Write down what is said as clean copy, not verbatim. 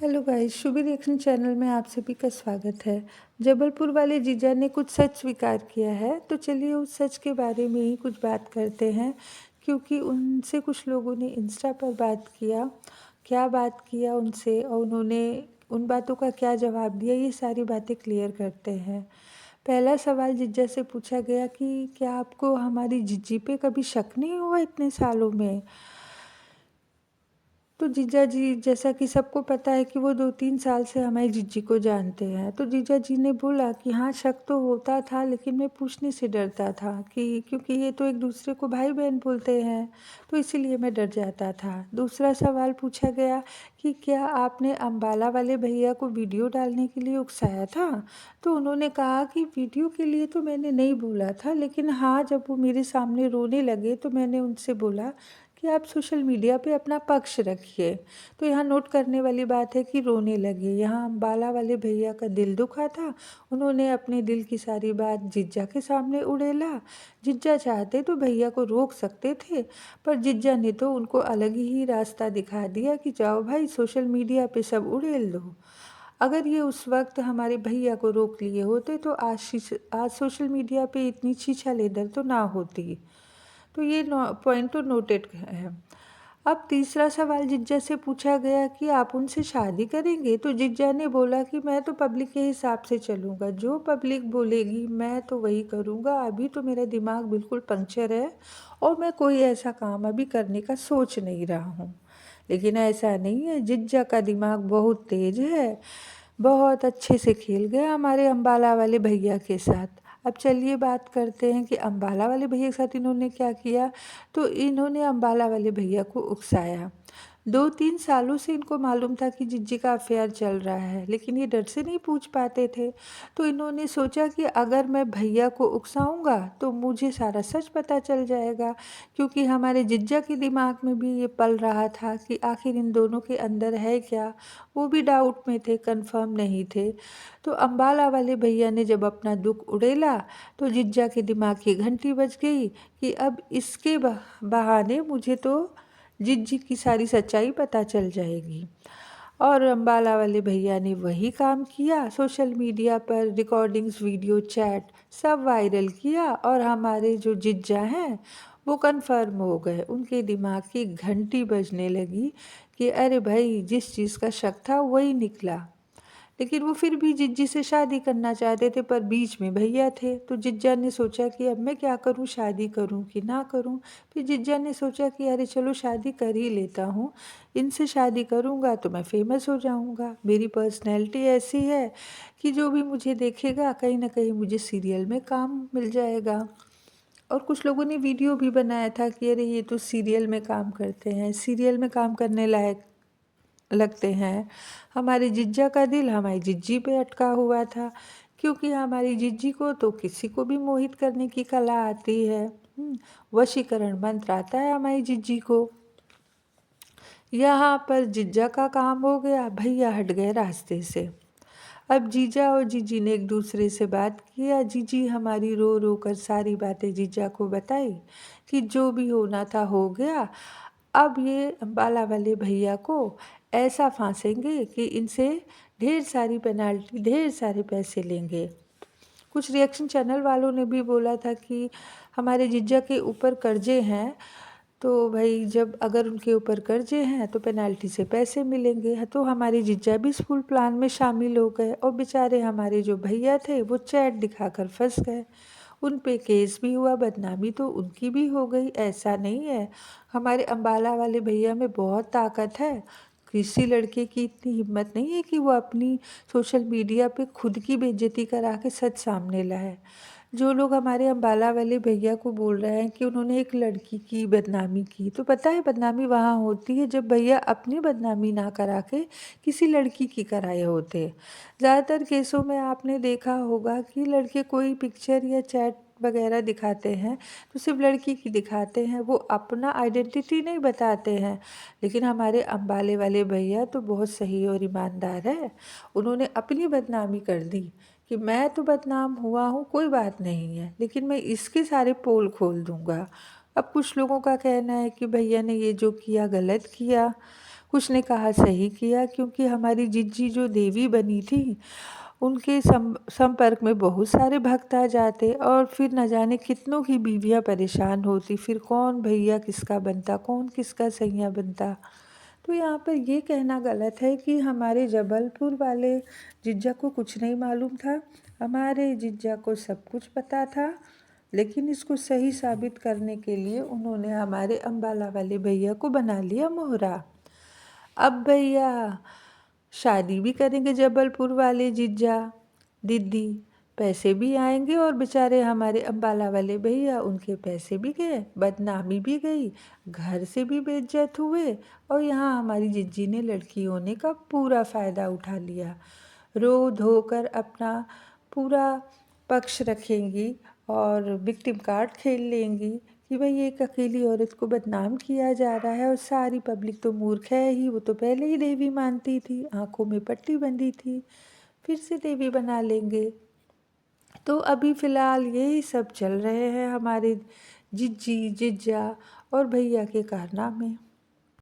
Hello guys, Shubhi reaction channel में आप सभी का स्वागत है। जबलपुर वाले जीजा ने कुछ सच स्वीकार किया है, तो चलिए उस सच के बारे में ही कुछ बात करते हैं। क्योंकि उनसे कुछ लोगों ने इंस्टा पर बात किया, क्या बात किया उनसे और उन्होंने उन बातों का क्या जवाब दिया, ये सारी बातें क्लियर करते हैं। पहला सवाल जीजा से पूछा गया कि क्या आपको हमारी जीजी पे कभी शक नहीं हुआ इतने सालों में। तो जीजा जी, जैसा कि सबको पता है कि वो 2-3 साल से हमारी जीजी को जानते हैं, तो जीजा जी ने बोला कि हाँ, शक तो होता था लेकिन मैं पूछने से डरता था कि क्योंकि ये तो एक दूसरे को भाई बहन बोलते हैं, तो इसीलिए मैं डर जाता था। दूसरा सवाल पूछा गया कि क्या आपने अम्बाला वाले भैया को वीडियो डालने के लिए उकसाया था। तो उन्होंने कहा कि वीडियो के लिए तो मैंने नहीं बोला था, लेकिन हाँ, जब वो मेरे सामने रोने लगे तो मैंने उनसे बोला कि आप सोशल मीडिया पे अपना पक्ष रखिए। तो यहाँ नोट करने वाली बात है कि रोने लगे। यहाँ अम्बाला वाले भैया का दिल दुखा था, उन्होंने अपने दिल की सारी बात जिज्जा के सामने उड़ेला। जिज्जा चाहते तो भैया को रोक सकते थे, पर जिज्जा ने तो उनको अलग ही रास्ता दिखा दिया कि जाओ भाई, सोशल मीडिया पे सब उड़ेल दो। अगर ये उस वक्त हमारे भैया को रोक लिए होते तो आज सोशल मीडिया पे इतनी छीछा-लेदर तो ना होती। तो ये पॉइंट तो नोटेड है। अब तीसरा सवाल जिज्जा से पूछा गया कि आप उनसे शादी करेंगे, तो जिज्जा ने बोला कि मैं तो पब्लिक के हिसाब से चलूँगा, जो पब्लिक बोलेगी मैं तो वही करूँगा। अभी तो मेरा दिमाग बिल्कुल पंक्चर है और मैं कोई ऐसा काम अभी करने का सोच नहीं रहा हूँ। लेकिन ऐसा नहीं है, जिज्जा का दिमाग बहुत तेज है, बहुत अच्छे से खेल गया हमारे अम्बाला वाले भैया के साथ। अब चलिए बात करते हैं कि अम्बाला वाले भैया के साथ इन्होंने क्या किया। तो इन्होंने अम्बाला वाले भैया को उकसाया। 2-3 सालों से इनको मालूम था कि जिज्जी का अफेयर चल रहा है, लेकिन ये डर से नहीं पूछ पाते थे। तो इन्होंने सोचा कि अगर मैं भैया को उकसाऊंगा तो मुझे सारा सच पता चल जाएगा, क्योंकि हमारे जिज्जा के दिमाग में भी ये पल रहा था कि आखिर इन दोनों के अंदर है क्या। वो भी डाउट में थे, कंफर्म नहीं थे। तो अम्बाला वाले भैया ने जब अपना दुख उड़ेला तो जिज्जा के दिमाग की घंटी बज गई कि अब इसके बहाने मुझे तो जिज्जी की सारी सच्चाई पता चल जाएगी। और अम्बाला वाले भैया ने वही काम किया, सोशल मीडिया पर रिकॉर्डिंग्स, वीडियो, चैट सब वायरल किया और हमारे जो जिज्जा हैं वो कन्फर्म हो गए। उनके दिमाग की घंटी बजने लगी कि अरे भाई, जिस चीज़ का शक था वही निकला। लेकिन वो फिर भी जिज्जी से शादी करना चाहते थे, पर बीच में भैया थे। तो जिज्जा ने सोचा कि अब मैं क्या करूं, शादी करूं कि ना करूं। फिर जिज्जा ने सोचा कि अरे चलो शादी कर ही लेता हूं, इनसे शादी करूंगा तो मैं फेमस हो जाऊंगा। मेरी पर्सनैलिटी ऐसी है कि जो भी मुझे देखेगा कहीं ना कहीं मुझे सीरियल में काम मिल जाएगा। और कुछ लोगों ने वीडियो भी बनाया था कि अरे ये तो सीरियल में काम करते हैं, सीरियल में काम करने लायक लगते हैं। हमारे जिज्जा का दिल हमारी जिज्जी पे अटका हुआ था, क्योंकि हमारी जिज्जी को तो किसी को भी मोहित करने की कला आती है। वशीकरण मंत्र आता है हमारी जिज्जी को। यहाँ पर जिज्जा का काम हो गया, भैया हट गए रास्ते से। अब जीजा और जीजी ने एक दूसरे से बात किया। जीजी हमारी रो रो कर सारी बातें जीजा को बताई कि जो भी होना था हो गया। अब ये अम्बाला वाले भैया को ऐसा फांसेंगे कि इनसे ढेर सारी पेनाल्टी, ढेर सारे पैसे लेंगे। कुछ रिएक्शन चैनल वालों ने भी बोला था कि हमारे जीजा के ऊपर कर्जे हैं, तो भाई जब अगर उनके ऊपर कर्जे हैं तो पेनाल्टी से पैसे मिलेंगे। तो हमारे जीजा भी इस फुल प्लान में शामिल हो गए और बेचारे हमारे जो भैया थे वो चैट दिखाकर फंस गए। उन पे केस भी हुआ, बदनामी तो उनकी भी हो गई। ऐसा नहीं है, हमारे अम्बाला वाले भैया में बहुत ताकत है। किसी लड़के की इतनी हिम्मत नहीं है कि वो अपनी सोशल मीडिया पे खुद की बेइज्जती करा के सच सामने लाए। जो लोग हमारे अम्बाला वाले भैया को बोल रहे हैं कि उन्होंने एक लड़की की बदनामी की, तो पता है बदनामी वहाँ होती है जब भैया अपनी बदनामी ना करा के किसी लड़की की कराए होते। ज़्यादातर केसों में आपने देखा होगा कि लड़के कोई पिक्चर या चैट वगैरह दिखाते हैं तो सिर्फ लड़की की दिखाते हैं, वो अपना आइडेंटिटी नहीं बताते हैं। लेकिन हमारे अम्बाले वाले भैया तो बहुत सही और ईमानदार है। उन्होंने अपनी बदनामी कर दी कि मैं तो बदनाम हुआ हूँ, कोई बात नहीं है, लेकिन मैं इसके सारे पोल खोल दूँगा। अब कुछ लोगों का कहना है कि भैया ने ये जो किया गलत किया, कुछ ने कहा सही किया, क्योंकि हमारी जिज्जी जो देवी बनी थी, उनके संपर्क में बहुत सारे भक्त आ जाते और फिर न जाने कितनों की बीवियाँ परेशान होती, फिर कौन भैया किसका बनता, कौन किसका सैया बनता। तो यहाँ पर ये कहना गलत है कि हमारे जबलपुर वाले जिज्जा को कुछ नहीं मालूम था। हमारे जिज्जा को सब कुछ पता था, लेकिन इसको सही साबित करने के लिए उन्होंने हमारे अम्बाला वाले भैया को बना लिया मोहरा। अब भैया शादी भी करेंगे जबलपुर वाले जीजा दीदी, पैसे भी आएंगे और बेचारे हमारे अम्बाला वाले भैया, उनके पैसे भी गए, बदनामी भी गई, घर से भी बेइज्जत हुए और यहाँ हमारी जिज्जी ने लड़की होने का पूरा फ़ायदा उठा लिया। रो धोकर अपना पूरा पक्ष रखेंगी और विक्टिम कार्ड खेल लेंगी कि भाई एक अकेली औरत को बदनाम किया जा रहा है और सारी पब्लिक तो मूर्ख है ही, वो तो पहले ही देवी मानती थी, आंखों में पट्टी बंधी थी, फिर से देवी बना लेंगे। तो अभी फ़िलहाल यही सब चल रहे हैं हमारे जिज्जी जिज्जा और भैया के कारनामे।